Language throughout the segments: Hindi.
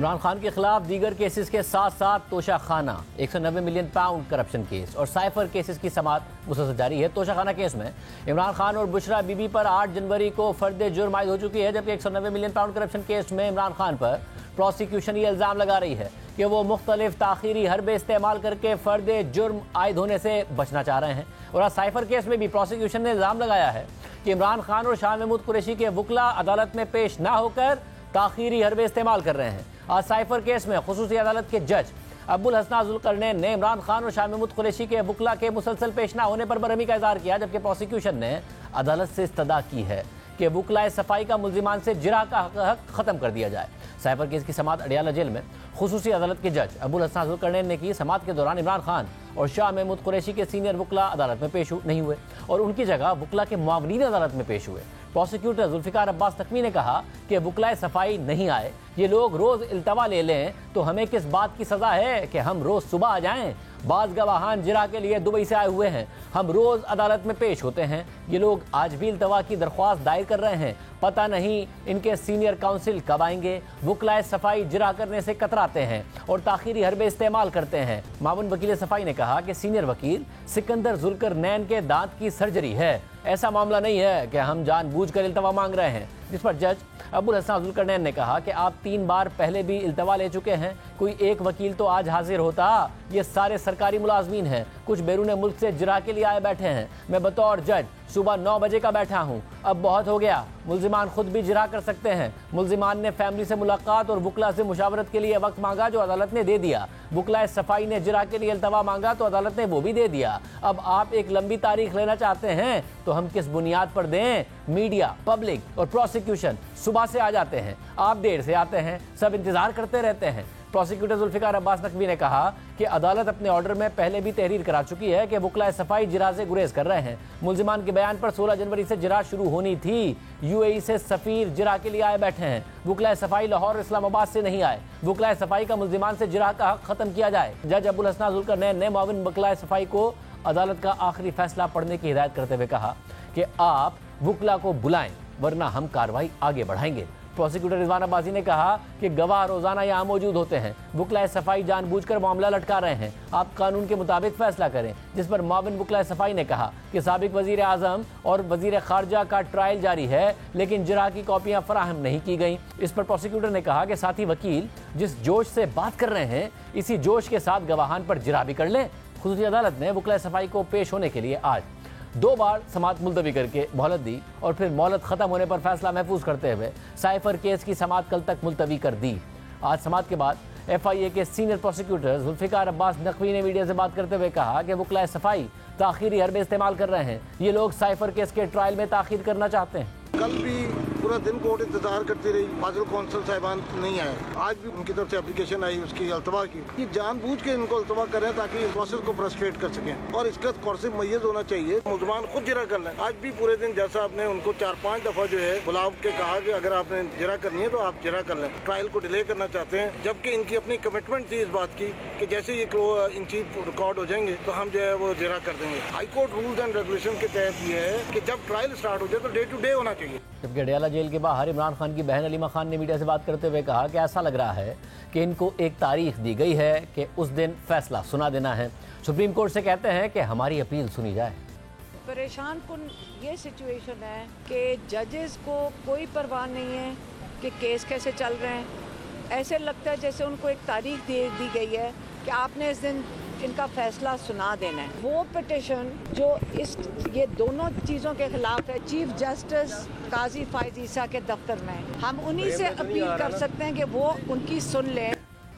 इमरान खान के खिलाफ दीगर केसेस के साथ साथ Toshakhana 190 million pound corruption case और साइफर केसेस की समाअत मुसलसल जारी है। तोशाखाना केस में इमरान खान और बुशरा बीबी पर 8 जनवरी को फर्द जुर्म आयद हो चुकी है, जबकि 190 मिलियन पाउंड करप्शन केस में इमरान खान पर प्रोसिक्यूशन ये इल्ज़ाम लगा रही है कि वो मुख्तलिफ ताखीरी हरबे इस्तेमाल करके फर्द जुर्म आयद होने से बचना चाह रहे हैं। और आज साइफर केस में भी प्रोसिक्यूशन ने इल्ज़ाम लगाया है कि इमरान खान और शाह महमूद कुरैशी के वकला अदालत में पेश ना होकर ताखीरी हरबे इस्तेमाल कर रहे हैं। आज साइफर केस में खुसूसी अदालत के जज अब्दुल हसन जुल्करनैन ने इमरान खान और शाह महमूद कुरैशी के वकला के मुसलसल पेश ना होने पर बरहमी का इज़हार किया, जबकि प्रोसिक्यूशन ने अदालत से इस्तदा की है कि वकलाए सफाई का मुल्जिमान से जिरा का हक ख़त्म कर दिया जाए। साइबर केस की समाअत अडियाला जेल में खुसूसी अदालत के जज अब्दुल हसन जुल्करनैन ने की। समाअत के दौरान इमरान खान और शाह महमूद कुरैशी के सीनियर वकला अदालत में पेश नहीं हुए और उनकी जगह वकला के मुआवनीन अदालत में पेश हुए। प्रोसिक्यूटर जुल्फिकार अब्बास नकवी ने कहा कि वकलाए सफाई नहीं आए, ये लोग रोज़ इल्तवा ले लें तो हमें किस बात की सज़ा है कि हम रोज़ सुबह आ जाएं। बाज़ गवाहान जिरा के लिए दुबई से आए हुए हैं, हम रोज़ अदालत में पेश होते हैं। ये लोग आज भी इल्तवा की दरख्वास्त दायर कर रहे हैं, पता नहीं इनके सीनियर काउंसिल कब आएंगे। वकलाए सफाई जिरा करने से कतराते हैं और ताखीरी हरबे इस्तेमाल करते हैं। मामून वकील सफाई ने कहा कि सीनियर वकील सिकंदर जुल्करनैन के दांत की सर्जरी है, ऐसा मामला नहीं है कि हम जानबूझकर इल्तवा मांग रहे हैं। जिस पर जज अब्दुल हसन जुल्करनैन ने कहा कि आप 3 बार पहले भी इल्तवा ले चुके हैं, कोई एक वकील तो आज हाजिर होता। ये सारे सरकारी मुलाजमीन हैं, कुछ बैरून मुल्क से जिरा के लिए आए बैठे हैं। मैं बतौर जज सुबह 9 बजे का बैठा हूँ, अब बहुत हो गया। मुल्जिमान खुद भी जिरा कर सकते हैं। मुल्जिमान ने फैमिली से मुलाकात और वकला से मुशावरत के लिए वक्त मांगा, जो अदालत ने दे दिया। वकलाए सफाई ने जिरा के लिए इल्तवा मांगा तो अदालत ने वो भी दे दिया। अब आप एक लंबी तारीख लेना चाहते हैं तो हम किस बुनियाद पर दें? मीडिया, पब्लिक और प्रोसिक्यूशन सुबह से आ जाते हैं, आप देर से आते हैं, सब इंतजार करते रहते हैं। प्रोसिक्यूटर जुल्फिकार अब्बास नकवी ने कहा कि अदालत अपने ऑर्डर में पहले भी तहरीर करा चुकी है कि वकलाए सफाई जिरा से गुरेज कर रहे हैं। मुल्जिमान के बयान पर 16 जनवरी से जिरा शुरू होनी थी। यूएई से सफीर जिरा के लिए आए बैठे हैं। वकलाए सफाई लाहौर इस्लामाबाद से नहीं आए। वकलाए सफाई का मुल्जिमान से जिरा का हक खत्म किया जाए। जज अब्दुल हसन जुल्करनैन ने मुआविन वकलाए सफाई को अदालत का आखिरी फैसला पढ़ने की हिदायत करते हुए कहा कि आप वकला को बुलाएं, वरना हम कार्रवाई आगे बढ़ाएंगे। प्रोसिक्यूटर रिजवान अब्बासी ने कहा कि गवाह रोजाना यहाँ मौजूद होते हैं, वकलाए सफाई जानबूझकर मामला लटका रहे हैं, आप कानून के मुताबिक फैसला करें। जिस पर मुआविन वकलाए सफाई ने कहा कि साबिक वजीर आजम और वजीर खारजा का ट्रायल जारी है, लेकिन जिरा की कॉपियां फराहम नहीं की गई। इस पर प्रोसिक्यूटर ने कहा कि साथी वकील जिस जोश से बात कर रहे हैं, इसी जोश के साथ गवाहान पर जिरा भी कर लें। खुसूसी अदालत ने वकलाए सफाई को पेश होने के लिए आज 2 बार समाअत मुलतवी करके मोहलत दी और फिर मोहलत खत्म होने पर फैसला महफूज करते हुए साइफर केस की समाअत कल तक मुलतवी कर दी। आज समाअत के बाद FIA के सीनियर प्रोसिक्यूटर जुल्फिकार अब्बास नकवी ने मीडिया से बात करते हुए कहा कि वकलाए सफाई ताखीरी हरबे इस्तेमाल कर रहे हैं। ये लोग साइफर केस के ट्रायल में ताखीर करना चाहते हैं। कल भी पूरा दिन कोर्ट इंतजार करती रही, फाजिल कौंसल साहिबान नहीं आए। आज भी उनकी तरफ से एप्लीकेशन आई, उसकी अल्तवा की। ये जानबूझ के इनको अल्तवा करें ताकि इस प्रोसेस को फ्रस्ट्रेट कर सकें और इसका कोर्स मैयज होना चाहिए। मुल्ज़मान खुद जिरा कर लें। आज भी पूरे दिन जैसा आपने उनको 4-5 दफा जो है बुला के कहा कि अगर आपने जिरा करनी है तो आप जिरा कर लें। ट्रायल को डिले करना चाहते हैं, जबकि इनकी अपनी कमिटमेंट थी इस बात की कि जैसे ये इन चीज रिकॉर्ड हो जाएंगे तो हम जो है वो जिरा कर देंगे। High court rules and regulation के तहत ये है कि जब ट्रायल स्टार्ट हो जाए तो डे टू डे होना चाहिए। जबकि अडियाला जेल के बाहर इमरान खान की बहन अलीमा खान ने मीडिया से बात करते हुए कहा कि ऐसा लग रहा है कि इनको एक तारीख दी गई है कि उस दिन फैसला सुना देना है। सुप्रीम कोर्ट से कहते हैं कि हमारी अपील सुनी जाए। परेशान कुन ये सिचुएशन है कि जजेस को कोई परवाह नहीं है कि केस कैसे चल रहे हैं। ऐसे लगता है जैसे उनको एक तारीख दे दी गई है कि आपने इस दिन इनका फैसला सुना देना है। वो पिटिशन जो ये दोनों चीज़ों के खिलाफ है, चीफ जस्टिस काजी फायज ईसा के दफ्तर में, हम उन्हीं से अपील कर सकते हैं कि वो उनकी सुन लें।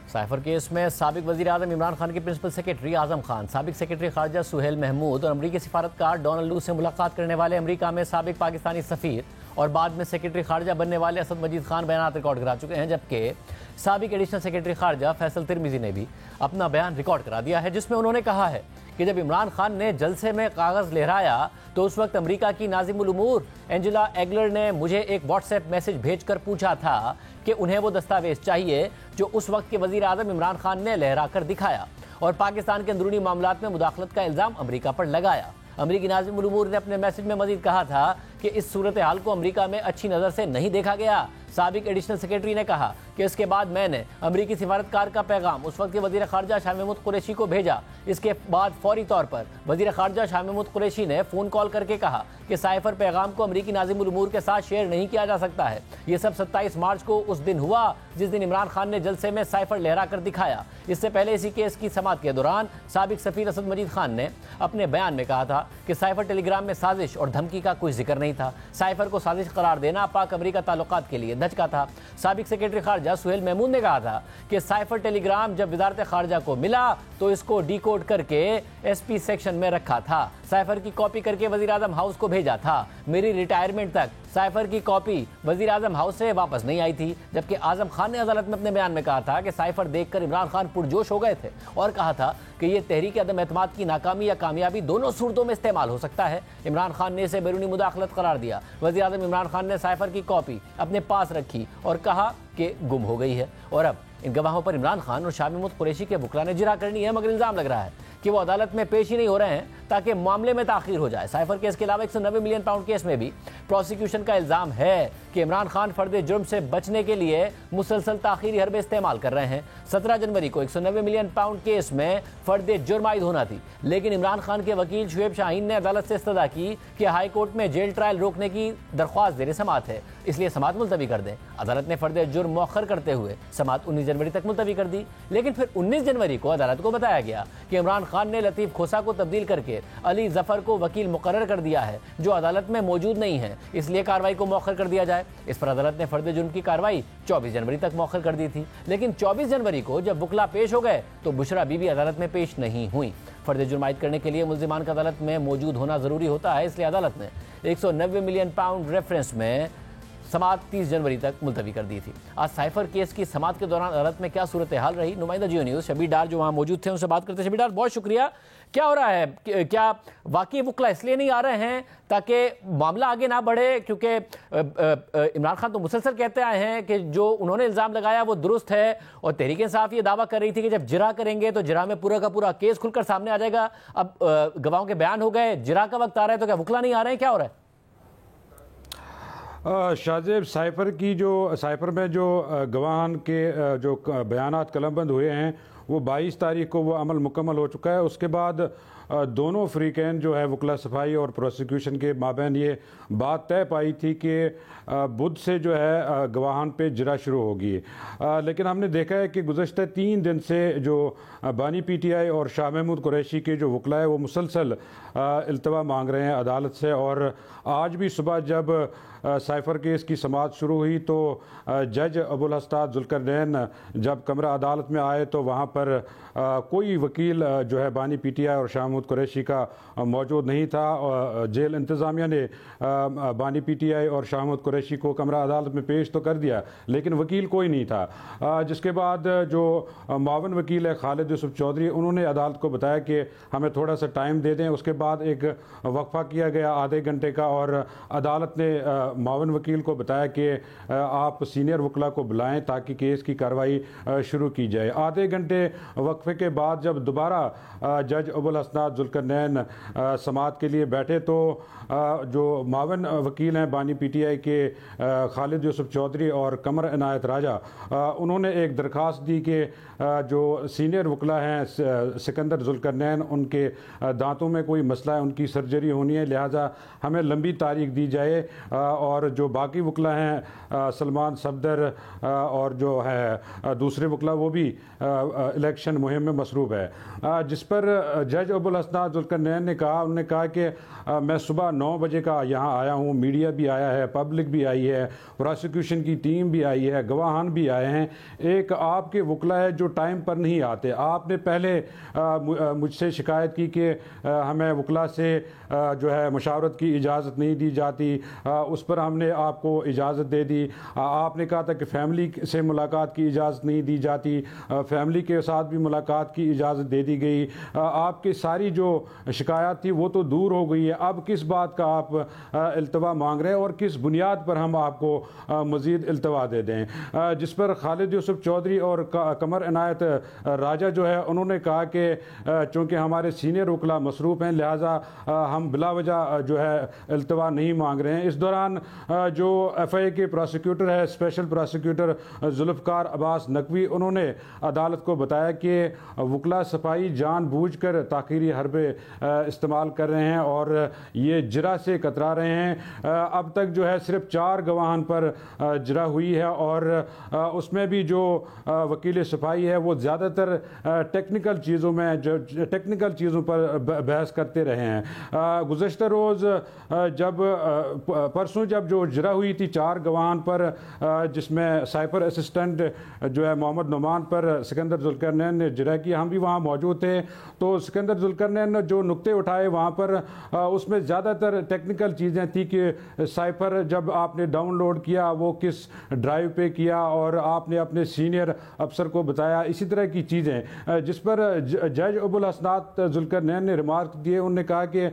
साइफर केस में साबिक वजीर आजम इमरान खान के प्रिंसिपल सेक्रेटरी आजम खान, साबिक सेक्रेटरी खारजा सुहेल महमूद और अमरीकी सिफारतकार डोनाल्ड लू से मुलाकात करने वाले अमरीका में साबिक पाकिस्तानी सफ़ीर और बाद में सेक्रेटरी खारजा बनने वाले असद मजीद खान बयान रिकॉर्ड करा चुके हैं, जबकि साबिक एडिशनल सेक्रेटरी खारजा फैसल तिरमिजी ने भी अपना बयान रिकॉर्ड करा दिया है, जिसमें उन्होंने कहा है कि जब इमरान खान ने जलसे में कागज़ लहराया तो उस वक्त अमेरिका की नाज़िमुल उमूर एंजेला एगलर ने मुझे एक व्हाट्सएप मैसेज भेजकर पूछा था कि उन्हें वो दस्तावेज चाहिए जो उस वक्त के वज़ीर आज़म इमरान खान ने लहरा कर दिखाया और पाकिस्तान के अंदरूनी मामलात में मुदाखलत का इल्ज़ाम अमेरिका पर लगाया। अमरीकी नाज़िमुल उमूर ने अपने मैसेज में मजीद कहा था कि इस सूरत हाल को अमेरिका में अच्छी नज़र से नहीं देखा गया। साबिक एडिशनल सेक्रेटरी ने कहा कि इसके बाद मैंने अमरीकी सिफारतकार का पैगाम उस वक्त के वजीर खारजा शाह महमूद कुरैशी को भेजा। इसके बाद फौरी तौर पर वजीर खारजा शाह महमूद कुरैशी ने फ़ोन कॉल करके कहा कि साइफर पैगाम को अमरीकी नाज़िमुल उमूर के साथ शेयर नहीं किया जा सकता है। ये सब 27 मार्च को उस दिन हुआ जिस दिन इमरान खान ने जलसे में साइफर लहरा कर दिखाया। इससे पहले इसी केस की समाअत के दौरान साबिक सफीर असद मजीद खान ने अपने बयान में कहा था कि साइफर टेलीग्राम में साजिश और धमकी का कोई जिक्र नहीं था। साइफर को साजिश करार देना पाक अमरीका ताल्लुकात के लिए धचका था। साबिक सेक्रेटरी खारजा सुहेल महमूद ने कहा था कि साइफर टेलीग्राम जब वजारत खारजा को मिला तो इसको डिकोड करके SP सेक्शन में रखा था। साइफर की कॉपी करके वजीर आजम हाउस को भेजा था। मेरी रिटायरमेंट तक साइफर की कॉपी वजीर आजम हाउस से वापस नहीं आई थी। जबकि आजम खान ने अदालत में अपने बयान में कहा था कि साइफर देखकर इमरान खान पुरजोश हो गए थे और कहा था कि यह तहरीक अदम एतमाद की नाकामी या कामयाबी दोनों सूरतों में इस्तेमाल हो सकता है। इमरान खान ने इसे बैरूनी मुदाखलत करार दिया। वजीर आजम इमरान खान ने साइफर की कॉपी अपने पास रखी और कहा कि गुम हो गई है। और अब इन गवाहों पर इमरान खान और शाह महमूद कुरैशी के वकला ने जिरा करनी है, मगर इल्जाम लग रहा है कि वो अदालत में पेश ही नहीं हो रहे हैं ताकि मामले में ताखीर हो जाए। साइफर केस के अलावा 190 मिलियन पाउंड केस में भी प्रोसिक्यूशन का इल्जाम है कि इमरान खान फर्द जुर्म से बचने के लिए मुसलसल ताखीरी हरबे इस्तेमाल कर रहे हैं। 17 जनवरी को 190 मिलियन पाउंड केस में फर्द जुर्म आयद होना थी, लेकिन इमरान खान के वकील शुएब शाहीन ने अदालत से इस्तदा की कि हाई कोर्ट में जेल ट्रायल रोकने की दरख्वास्त ज़ेर समाअत है, इसलिए समाअत मुलतवी कर दें। अदालत ने फर्द जुर्म मौखर करते हुए समाअत 19 जनवरी तक मुलतवी कर दी। लेकिन फिर 19 जनवरी को अदालत को बताया गया कि इमरान खान ने लतीफ़ खोसा को तब्दील करके अली जफर को वकील मुकर्रर कर दिया है जो अदालत में मौजूद नहीं है, इसलिए कार्रवाई को मौखर कर दिया जाए। इस पर अदालत ने फर्द जुर्म की कार्रवाई 24 जनवरी तक मौखर कर दी थी। लेकिन 24 जनवरी को जब वकला पेश हो गए तो बुशरा बीबी अदालत में पेश नहीं हुई। फर्द जुर्म आयद करने के लिए मुल्जिमान का अदालत में मौजूद होना जरूरी होता है, इसलिए अदालत ने 190 मिलियन पाउंड रेफरेंस में समाअत 30 जनवरी तक मुलतवी कर दी थी। आज साइफर केस की समाअत के दौरान अदालत में क्या सूरत हाल रही, नुमाइंदा जियो न्यूज़ शबीर डार जो वहाँ मौजूद थे उनसे बात करते। शबीर डार, बहुत शुक्रिया। क्या हो रहा है, क्या वाकई वकला इसलिए नहीं आ रहे हैं ताकि मामला आगे ना बढ़े? क्योंकि इमरान खान तो मुसलसल कहते आए हैं कि जो उन्होंने इल्ज़ाम लगाया वो दुरुस्त है, और तहरीक इंसाफ ये दावा कर रही थी कि जब जिरा करेंगे तो जिरा में पूरा का पूरा केस खुलकर सामने आ जाएगा। अब गवाहों के बयान हो गए, जिरा का वक्त आ रहा है, तो क्या वकला नहीं आ रहे हैं, क्या हो रहा है? शाहजेब, साइफर में जो गवाहान के जो बयानात कलमबंद हुए हैं वो 22 तारीख को वो अमल मुकम्मल हो चुका है। उसके बाद दोनों फ्रीकैन जो है वकला सफाई और प्रोसिक्यूशन के माबैन ये बात तय पाई थी कि बुध से जो है गवाहान पे जिरा शुरू होगी। लेकिन हमने देखा है कि गुज़श्ता 3 दिन से जो बानी PTI और शाह महमूद कुरैशी के जो वकला है वो मुसलसल इल्तवा मांग रहे हैं अदालत से। और आज भी सुबह जब साइफर केस की समाअत शुरू हुई तो जज अबुल हस्ताद जुल्करनैन जब कमरा अदालत में आए तो वहाँ पर कोई वकील जो है बानी PTI और शाह महमूद कुरैशी का मौजूद नहीं था। जेल इंतज़ामिया ने बानी PTI और शाह महमूद कुरैशी को कमरा अदालत में पेश तो कर दिया, लेकिन वकील कोई नहीं था। जिसके बाद जो मावन वकील है खालिद यूसुफ चौधरी, उन्होंने अदालत को बताया कि हमें थोड़ा सा टाइम दे दें। उसके बाद एक वक्फा किया गया आधे घंटे का, और अदालत ने मावन वकील को बताया कि आप सीनियर वकला को बुलाएं ताकि केस की कार्रवाई शुरू की जाए। आधे घंटे वक्फे के बाद जब दोबारा जज अबुल हस्नाद जुल्करनैन समाअत के लिए बैठे तो जो मावन वकील हैं बानी PTI के खालिद यूसुफ चौधरी और कमर इनायत राजा, उन्होंने एक दरख्वास्त दी कि जो सीनियर वकला हैं सिकंदर जुल्करनैन, उनके दांतों में कोई मसला है, उनकी सर्जरी होनी है, लिहाजा हमें लंबी तारीख दी जाए। और जो बाकी वकला हैं सलमान सफदर और जो है दूसरे वकला, वो भी इलेक्शन मुहिम में मसरूफ़ है। जिस पर जज अबुल हस्नाद जुल्करनैन ने कहा, उन्होंने कहा कि मैं सुबह 9 बजे का यहाँ आया हूँ, मीडिया भी आया है, पब्लिक भी आई है, प्रोसिक्यूशन की टीम भी आई है, गवाहान भी आए हैं। एक आपके वकला है जो टाइम पर नहीं आते। आपने पहले मुझसे शिकायत की कि हमें वकला से जो है मुशावरत की इजाज़त नहीं दी जाती, उस पर हमने आपको इजाज़त दे दी। आपने कहा था कि फ़ैमिली से मुलाकात की इजाज़त नहीं दी जाती, फ़ैमिली के साथ भी मुलाकात की इजाज़त दे दी गई, आपकी सारी जो शिकायत थी वो तो दूर हो गई है, अब किस बात का आप इल्तवा मांग रहे हैं और किस बुनियाद पर हम आपको मज़ीद इल्तवा दे दें। जिस पर खालिद यूसुफ चौधरी और कमर इनायत राजा जो है उन्होंने कहा कि चूँकि हमारे सीनियर वकला मसरूफ़ हैं लिहाजा हम बिला वजह जो है इल्तवा नहीं मांग रहे हैं। इस दौरान जो FIA के प्रोसिक्यूटर है, स्पेशल प्रोसिक्यूटर जुल्फ़कार अब्बास नकवी, उन्होंने अदालत को बताया कि वकला सफाई जानबूझकर ताख़ीरी हरबे इस्तेमाल कर रहे हैं और ये जरा से कतरा रहे हैं। अब तक जो है सिर्फ 4 गवाहान पर जरा हुई है और उसमें भी जो वकील सफाई है वो ज़्यादातर टेक्निकल चीज़ों में टेक्निकल चीज़ों पर बहस करते रहे हैं। गुज़श्ता रोज़ जब परसों जब जो जरा हुई थी 4 गवाहान पर, जिसमें साइफर असिस्टेंट जो है मोहम्मद नुमान पर सिकंदर जुल्करनैन ने जरा किया, हम भी वहाँ मौजूद थे। तो सिकंदर जुल्करनैन ने जो नुक्ते उठाए वहाँ पर उसमें ज़्यादातर टेक्निकल चीज़ें थी कि साइफर जब आपने डाउनलोड किया वो किस ड्राइव पे किया और आपने अपने सीनियर अफसर को बताया, इसी तरह की चीज़ें, जिस पर जज अबुल हसनात जुल्करनैन ने रिमार्क दिए। उन्होंने कहा कि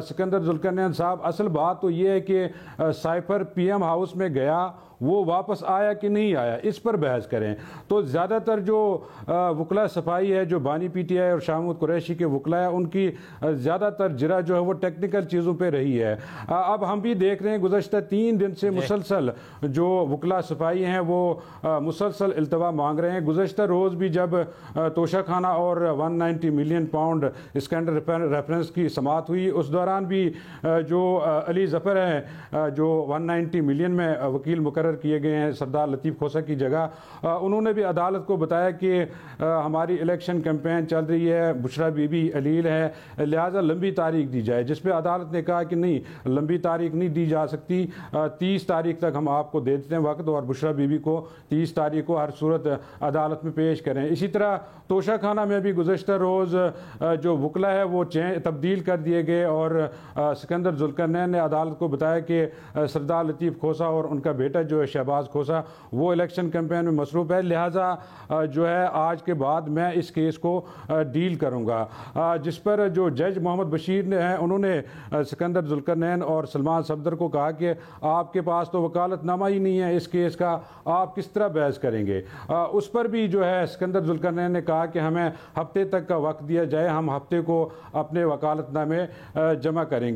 सिकंदर जुल्करनैन साहब, असल बात तो ये है कि साइफर PM हाउस में गया, वो वापस आया कि नहीं आया, इस पर बहस करें। तो ज़्यादातर जो वकला सफाई है, जो बानी PTI और शाह महमूद कुरैशी के वकला है, उनकी ज़्यादातर जरा जो है वो टेक्निकल चीज़ों पे रही है। अब हम भी देख रहे हैं गुज़श्ता 3 दिन से मुसलसल जो वकला सफाई हैं वो मुसलसल इल्तवा मांग रहे हैं। गुज़श्ता रोज़ भी जब तोशाखाना और 190 मिलियन पाउंड स्कैंडल रेफरेंस की समाअत हुई, उस दौरान भी जो अली ज़फ़र हैं जो 190 मिलियन में वकील मुकर्रर किए गए हैं सरदार लतीफ़ खोसा की जगह, उन्होंने भी अदालत को बताया कि हमारी इलेक्शन कैंपेन चल रही है, बुशरा बीबी अलील है, लिहाजा लंबी तारीख दी जाए। जिस पे अदालत ने कहा कि नहीं, लंबी तारीख नहीं दी जा सकती, 30 तारीख तक हम आपको दे देते हैं वक्त और बुशरा बीबी को 30 तारीख को हर सूरत अदालत में पेश करें। इसी तरह तोशाखाना में भी गुज़श्ता रोज़ जो वकला है वो तब्दील कर दिए गए और सिकंदर जुल्करनैन ने अदालत को बताया कि सरदार लतीफ़ खोसा और उनका बेटा जो है शहबाज खोसा वो इलेक्शन कैंपेन में मसरूफ़ है, लिहाजा जो है आज के बाद मैं इस केस को डील करूंगा। जिस पर जो जज मोहम्मद बशीर ने हैं उन्होंने सिकंदर जुल्करनैन और सलमान सफदर को कहा कि आपके पास तो वकालतनामा ही नहीं है इस केस का, आप किस तरह बहस करेंगे। उस पर भी जो है सिकंदर जुल्करनैन ने कहा कि हमें हफ्ते तक का वक्त दिया जाए, हम हफ्ते को अपने वकालतनामे जमा करेंगे।